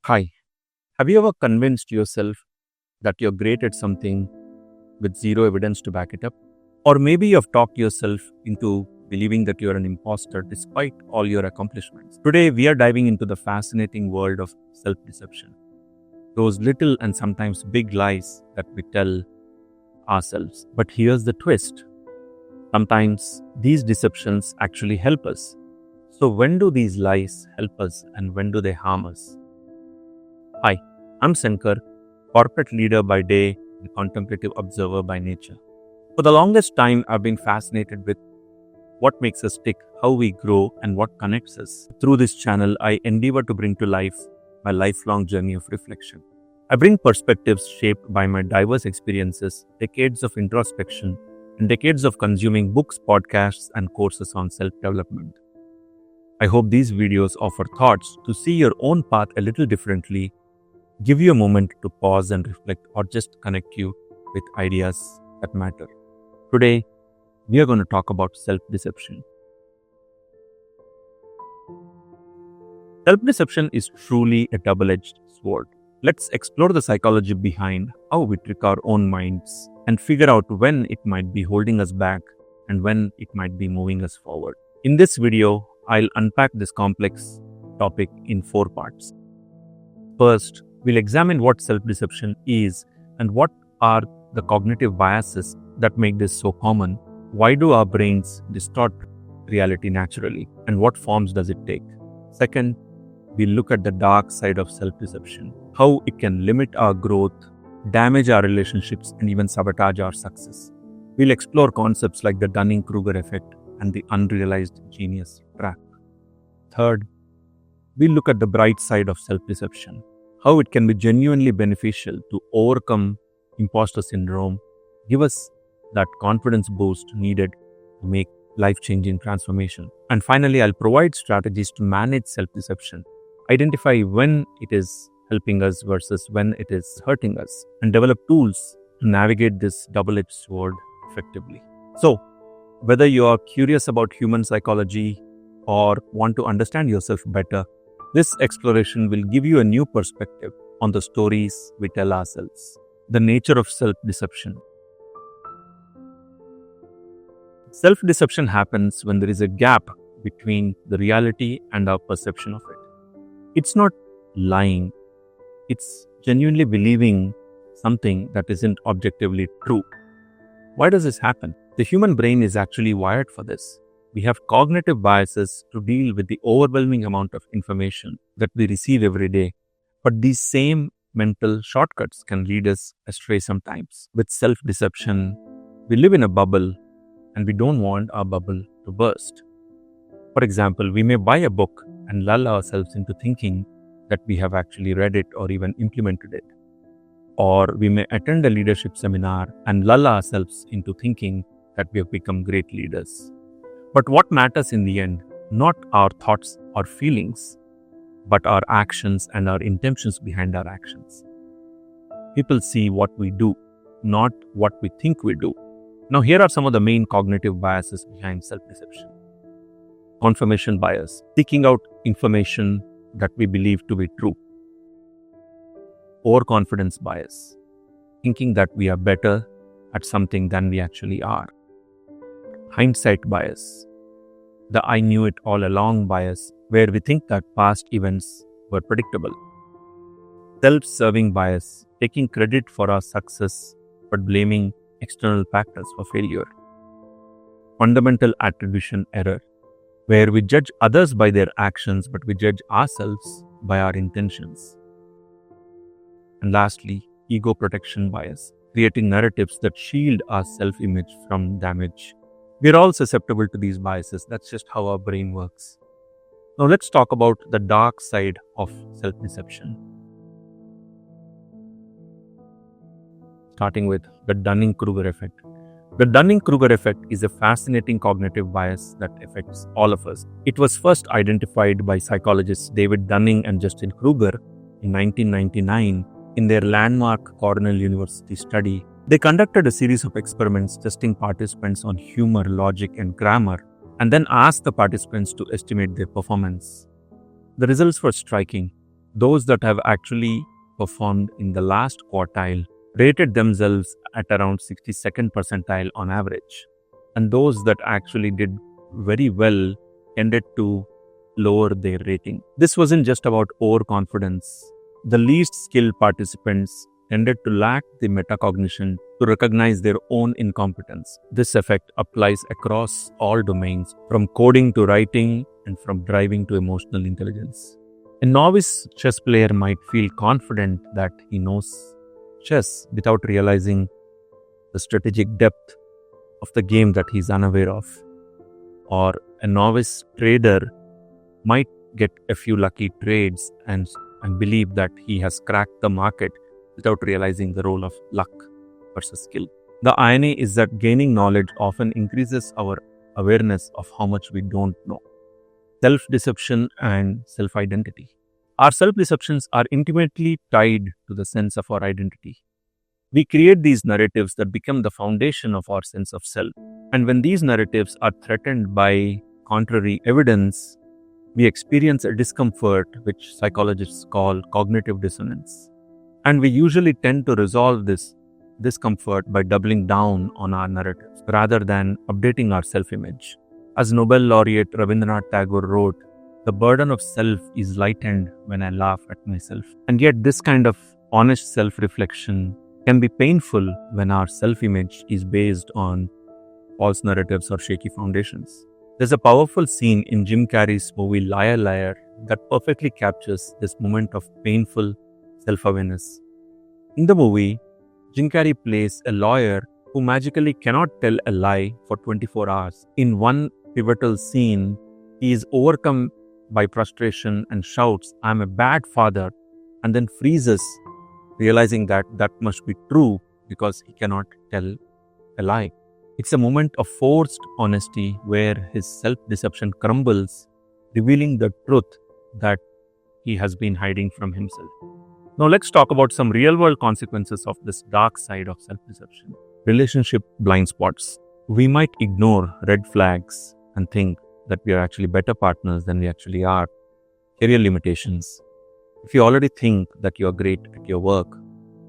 Hi, have you ever convinced yourself that you're great at something with zero evidence to back it up? Or maybe you've talked yourself into believing that you're an imposter despite all your accomplishments. Today, we are diving into the fascinating world of self deception, those little and sometimes big lies that we tell ourselves. But here's the twist, sometimes these deceptions actually help us. So, when do these lies help us and when do they harm us? Hi, I'm Shankar, corporate leader by day and contemplative observer by nature. For the longest time, I've been fascinated with what makes us tick, how we grow, and what connects us. Through this channel, I endeavor to bring to life my lifelong journey of reflection. I bring perspectives shaped by my diverse experiences, decades of introspection, and decades of consuming books, podcasts, and courses on self-development. I hope these videos offer thoughts to see your own path a little differently, give you a moment to pause and reflect, or just connect you with ideas that matter. Today, we are going to talk about self-deception. Self-deception is truly a double-edged sword. Let's explore the psychology behind how we trick our own minds and figure out when it might be holding us back and when it might be moving us forward. In this video, I'll unpack this complex topic in 4 parts. First, we'll examine what self-deception is and what are the cognitive biases that make this so common. Why do our brains distort reality naturally, and what forms does it take? Second, we'll look at the dark side of self-deception, how it can limit our growth, damage our relationships, and even sabotage our success. We'll explore concepts like the Dunning-Kruger effect and the unrealized genius trap. Third, we'll look at the bright side of self-deception, how it can be genuinely beneficial to overcome imposter syndrome, give us that confidence boost needed to make life-changing transformation. And finally, I'll provide strategies to manage self-deception, identify when it is helping us versus when it is hurting us, and develop tools to navigate this double-edged sword effectively. So, whether you are curious about human psychology or want to understand yourself better, this exploration will give you a new perspective on the stories we tell ourselves. The nature of self-deception. Self-deception happens when there is a gap between the reality and our perception of it. It's not lying, it's genuinely believing something that isn't objectively true. Why does this happen? The human brain is actually wired for this. We have cognitive biases to deal with the overwhelming amount of information that we receive every day. But these same mental shortcuts can lead us astray sometimes. With self-deception, we live in a bubble and we don't want our bubble to burst. For example, we may buy a book and lull ourselves into thinking that we have actually read it or even implemented it. Or we may attend a leadership seminar and lull ourselves into thinking that we have become great leaders. But what matters in the end, not our thoughts or feelings, but our actions and our intentions behind our actions. People see what we do, not what we think we do. Now, here are some of the main cognitive biases behind self-deception. Confirmation bias, seeking out information that we believe to be true. Overconfidence bias, thinking that we are better at something than we actually are. Hindsight bias, the I knew it all along bias, where we think that past events were predictable. Self-serving bias, taking credit for our success but blaming external factors for failure. Fundamental attribution error, where we judge others by their actions but we judge ourselves by our intentions. And lastly, ego protection bias, creating narratives that shield our self-image from damage. We're all susceptible to these biases. That's just how our brain works. Now let's talk about the dark side of self-deception. Starting with the Dunning-Kruger effect. The Dunning-Kruger effect is a fascinating cognitive bias that affects all of us. It was first identified by psychologists David Dunning and Justin Kruger in 1999 in their landmark Cornell University study. They conducted a series of experiments testing participants on humor, logic, and grammar, and then asked the participants to estimate their performance. The results were striking. Those that have actually performed in the last quartile rated themselves at around 62nd percentile on average. And those that actually did very well tended to lower their rating. This wasn't just about overconfidence. The least skilled participants tended to lack the metacognition to recognize their own incompetence. This effect applies across all domains, from coding to writing and from driving to emotional intelligence. A novice chess player might feel confident that he knows chess without realizing the strategic depth of the game that he's unaware of. Or a novice trader might get a few lucky trades and believe that he has cracked the market without realizing the role of luck versus skill. The irony is that gaining knowledge often increases our awareness of how much we don't know. Self-deception and self-identity. Our self-deceptions are intimately tied to the sense of our identity. We create these narratives that become the foundation of our sense of self. And when these narratives are threatened by contrary evidence, we experience a discomfort which psychologists call cognitive dissonance. And we usually tend to resolve this discomfort by doubling down on our narratives rather than updating our self-image. As Nobel laureate Rabindranath Tagore wrote, "The burden of self is lightened when I laugh at myself." And yet this kind of honest self-reflection can be painful when our self-image is based on false narratives or shaky foundations. There's a powerful scene in Jim Carrey's movie Liar Liar that perfectly captures this moment of painful self-awareness. In the movie, Jim Carrey plays a lawyer who magically cannot tell a lie for 24 hours. In one pivotal scene, he is overcome by frustration and shouts, "I'm a bad father," and then freezes, realizing that must be true because he cannot tell a lie. It's a moment of forced honesty where his self-deception crumbles, revealing the truth that he has been hiding from himself. Now let's talk about some real-world consequences of this dark side of self-deception. Relationship blind spots. We might ignore red flags and think that we are actually better partners than we actually are. Career limitations. If you already think that you are great at your work,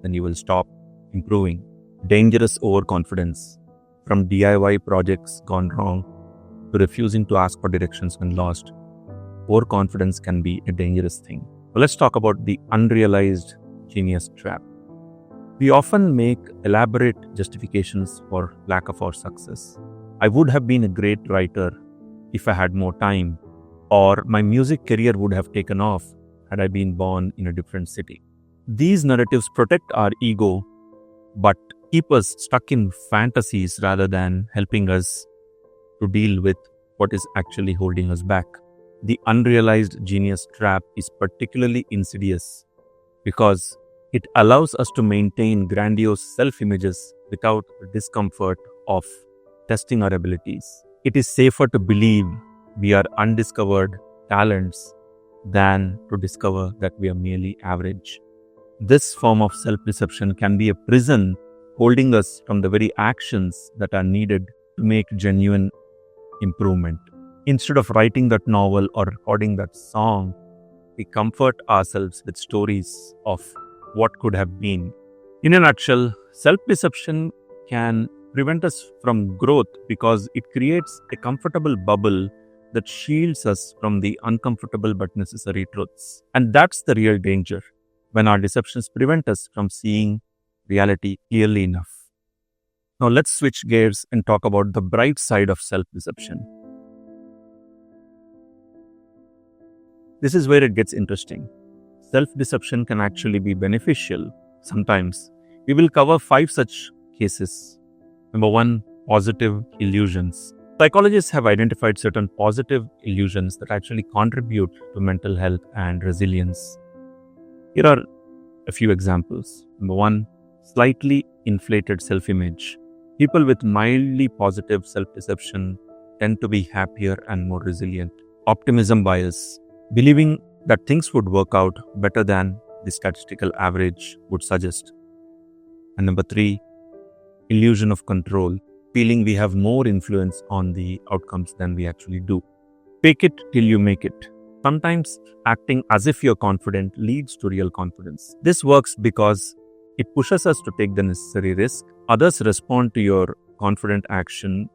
then you will stop improving. Dangerous overconfidence. From DIY projects gone wrong to refusing to ask for directions when lost, overconfidence can be a dangerous thing. But let's talk about the unrealized genius trap. We often make elaborate justifications for lack of our success. I would have been a great writer if I had more time, or my music career would have taken off had I been born in a different city. These narratives protect our ego, but keep us stuck in fantasies rather than helping us to deal with what is actually holding us back. The unrealized genius trap is particularly insidious because it allows us to maintain grandiose self-images without the discomfort of testing our abilities. It is safer to believe we are undiscovered talents than to discover that we are merely average. This form of self-deception can be a prison holding us from the very actions that are needed to make genuine improvement. Instead of writing that novel or recording that song, we comfort ourselves with stories of what could have been. In a nutshell, self-deception can prevent us from growth because it creates a comfortable bubble that shields us from the uncomfortable but necessary truths. And that's the real danger, when our deceptions prevent us from seeing reality clearly enough. Now let's switch gears and talk about the bright side of self-deception. This is where it gets interesting. Self-deception can actually be beneficial sometimes. We will cover 5 such cases. Number 1, positive illusions. Psychologists have identified certain positive illusions that actually contribute to mental health and resilience. Here are a few examples. Number 1, slightly inflated self-image. People with mildly positive self-deception tend to be happier and more resilient. Optimism bias. Believing that things would work out better than the statistical average would suggest. And number 3, illusion of control. Feeling we have more influence on the outcomes than we actually do. Fake it till you make it. Sometimes acting as if you're confident leads to real confidence. This works because it pushes us to take the necessary risk. Others respond to your confident action,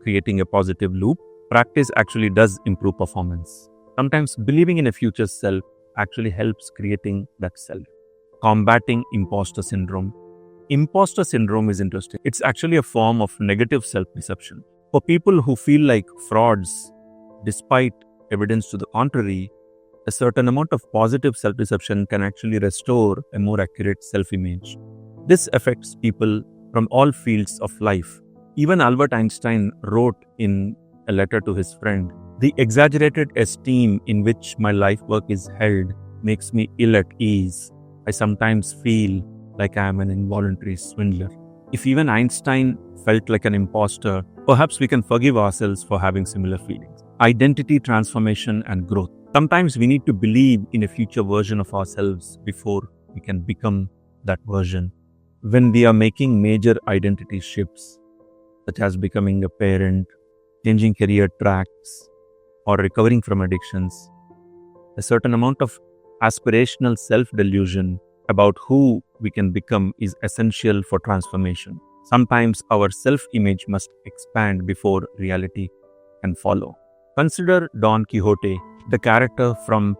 creating a positive loop. Practice actually does improve performance. Sometimes believing in a future self actually helps creating that self. Combating imposter syndrome. Imposter syndrome is interesting. It's actually a form of negative self-deception. For people who feel like frauds, despite evidence to the contrary, a certain amount of positive self-deception can actually restore a more accurate self-image. This affects people from all fields of life. Even Albert Einstein wrote in a letter to his friend, "The exaggerated esteem in which my life work is held makes me ill at ease. I sometimes feel like I am an involuntary swindler." If even Einstein felt like an imposter, perhaps we can forgive ourselves for having similar feelings. Identity transformation and growth. Sometimes we need to believe in a future version of ourselves before we can become that version. When we are making major identity shifts, such as becoming a parent, changing career tracks, or recovering from addictions, a certain amount of aspirational self-delusion about who we can become is essential for transformation. Sometimes our self-image must expand before reality can follow. Consider Don Quixote, the character from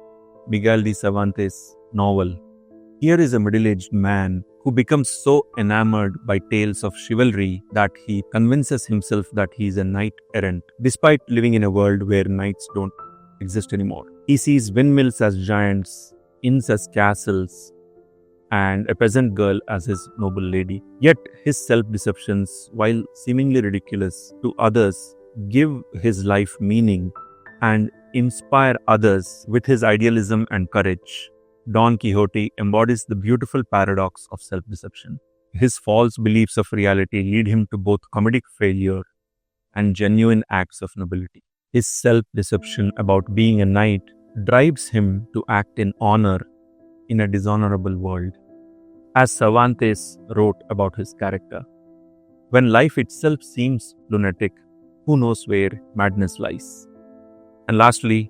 Miguel de Cervantes' novel. Here is a middle-aged man who becomes so enamored by tales of chivalry that he convinces himself that he is a knight-errant, despite living in a world where knights don't exist anymore. He sees windmills as giants, inns as castles, and a peasant girl as his noble lady. Yet his self-deceptions, while seemingly ridiculous to others, give his life meaning and inspire others with his idealism and courage. Don Quixote embodies the beautiful paradox of self-deception. His false beliefs of reality lead him to both comedic failure and genuine acts of nobility. His self-deception about being a knight drives him to act in honor in a dishonorable world. As Cervantes wrote about his character, "When life itself seems lunatic, who knows where madness lies?" And lastly,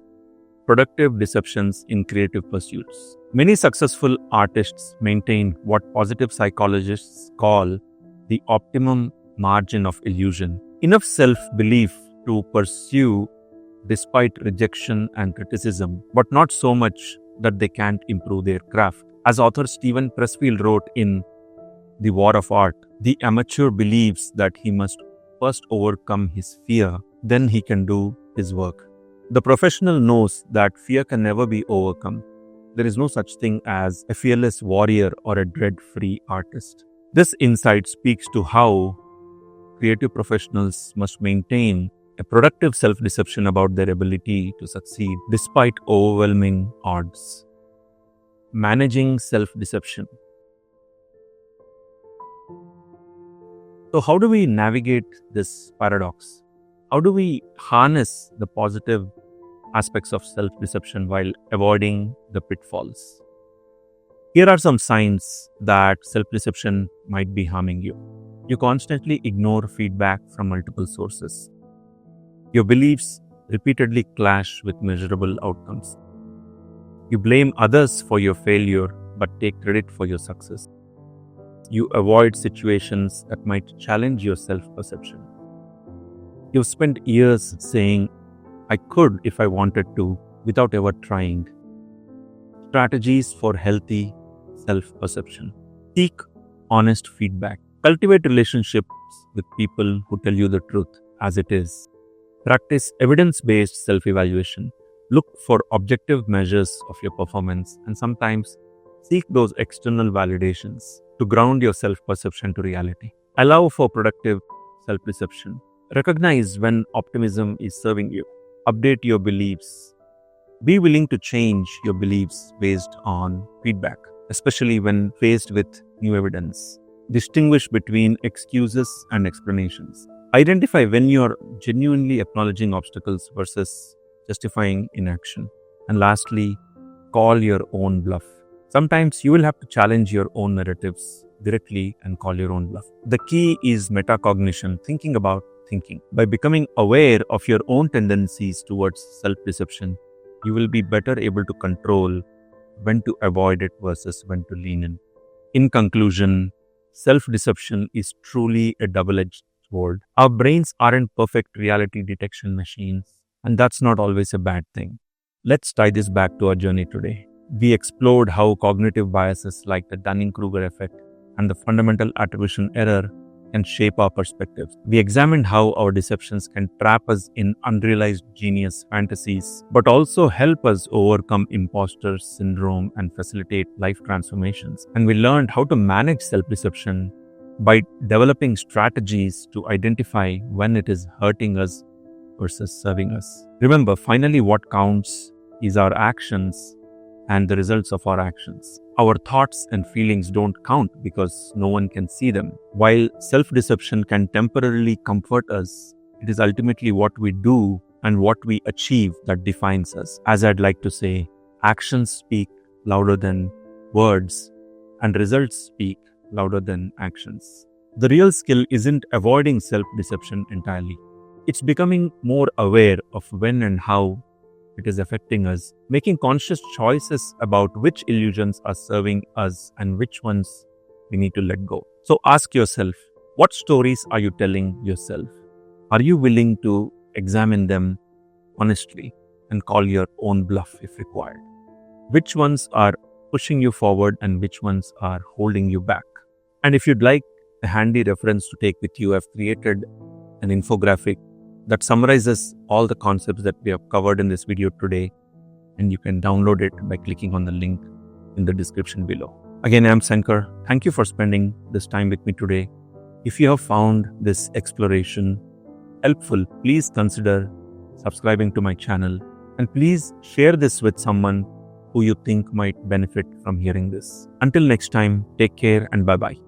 productive deceptions in creative pursuits. Many successful artists maintain what positive psychologists call the optimum margin of illusion. Enough self-belief to pursue despite rejection and criticism, but not so much that they can't improve their craft. As author Stephen Pressfield wrote in The War of Art, the amateur believes that he must first overcome his fear, then he can do his work. The professional knows that fear can never be overcome. There is no such thing as a fearless warrior or a dread-free artist. This insight speaks to how creative professionals must maintain a productive self-deception about their ability to succeed despite overwhelming odds. Managing self-deception. So how do we navigate this paradox? How do we harness the positive aspects of self-deception while avoiding the pitfalls? Here are some signs that self-deception might be harming you. You constantly ignore feedback from multiple sources. Your beliefs repeatedly clash with measurable outcomes. You blame others for your failure but take credit for your success. You avoid situations that might challenge your self-perception. You've spent years saying, "I could if I wanted to," without ever trying. Strategies for healthy self-perception. Seek honest feedback. Cultivate relationships with people who tell you the truth as it is. Practice evidence-based self-evaluation. Look for objective measures of your performance and sometimes seek those external validations to ground your self-perception to reality. Allow for productive self-deception. Recognize when optimism is serving you. Update your beliefs. Be willing to change your beliefs based on feedback, especially when faced with new evidence. Distinguish between excuses and explanations. Identify when you are genuinely acknowledging obstacles versus justifying inaction. And lastly, call your own bluff. Sometimes you will have to challenge your own narratives directly and call your own bluff. The key is metacognition, thinking about thinking. By becoming aware of your own tendencies towards self-deception, you will be better able to control when to avoid it versus when to lean in. In conclusion, self-deception is truly a double-edged sword. Our brains aren't perfect reality detection machines, and that's not always a bad thing. Let's tie this back to our journey today. We explored how cognitive biases like the Dunning-Kruger effect and the fundamental attribution error can shape our perspectives. We examined how our deceptions can trap us in unrealized genius fantasies, but also help us overcome imposter syndrome and facilitate life transformations. And we learned how to manage self-deception by developing strategies to identify when it is hurting us versus serving us. Remember, finally, what counts is our actions and the results of our actions. Our thoughts and feelings don't count because no one can see them. While self-deception can temporarily comfort us, it is ultimately what we do and what we achieve that defines us. As I'd like to say, actions speak louder than words, and results speak louder than actions. The real skill isn't avoiding self-deception entirely. It's becoming more aware of when and how it is affecting us, making conscious choices about which illusions are serving us and which ones we need to let go. So ask yourself, what stories are you telling yourself? Are you willing to examine them honestly and call your own bluff if required? Which ones are pushing you forward and which ones are holding you back? And if you'd like a handy reference to take with you, I've created an infographic that summarizes all the concepts that we have covered in this video today, and you can download it by clicking on the link in the description below. Again, I'm Sankar. Thank you for spending this time with me today. If you have found this exploration helpful, please consider subscribing to my channel, and please share this with someone who you think might benefit from hearing this. Until next time, take care and bye-bye.